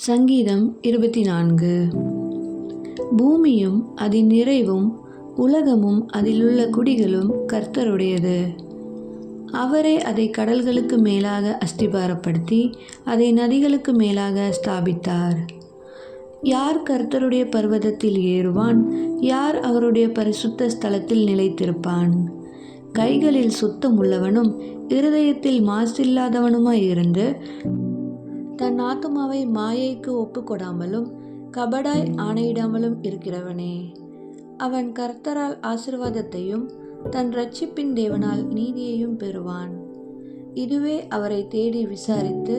சங்கீதம் 24. பூமியும் அதன் நிறைவும் உலகமும் அதிலுள்ள குடிகளும் கர்த்தருடையது. அவரே அதை கடல்களுக்கு மேலாக அஸ்திபாரப்படுத்தி அதை நதிகளுக்கு மேலாக ஸ்தாபித்தார். யார் கர்த்தருடைய பர்வதத்தில் ஏறுவான்? யார் அவருடைய பரிசுத்த ஸ்தலத்தில் நிலைத்திருப்பான்? கைகளில் சுத்தம் உள்ளவனும் இருதயத்தில் மாசில்லாதவனுமாய் இருந்து தன் ஆத்துமாவை மாயைக்கு ஒப்புக்கொடாமலும் கபடாய் ஆணையிடாமலும் இருக்கிறவனே. அவன் கர்த்தரால் ஆசீர்வாதத்தையும் தன் இரட்சிப்பின் தேவனால் நீதியையும் பெறுவான். இதுவே அவரை தேடி விசாரித்து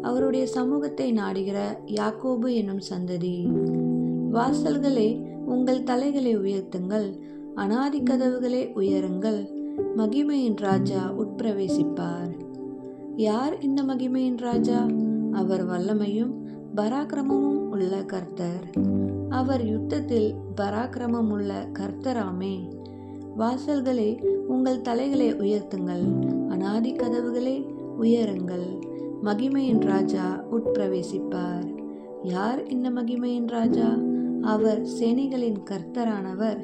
அவருடைய சமூகத்தை நாடுகிற யாக்கோபு என்னும் சந்ததி. வாசல்களே, உங்கள் தலைகளை உயர்த்துங்கள், அநாதி கதவுகளே உயருங்கள், மகிமையின் ராஜா உட்பிரவேசிப்பார். யார் இந்த மகிமையின் ராஜா? அவர் வல்லமையும் பராக்கிரமமும் உள்ள கர்த்தர். அவர் யுத்தத்தில் பராக்கிரமம் உள்ள கர்த்தராமே. வாசல்களே, உங்கள் தலைகளை உயர்த்துங்கள், அநாதி கதவுகளே உயருங்கள், மகிமையின் ராஜா உட்பிரவேசிப்பார். யார் இந்த மகிமையின் ராஜா? அவர் சேனைகளின் கர்த்தரானவர்,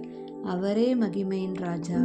அவரே மகிமையின் ராஜா.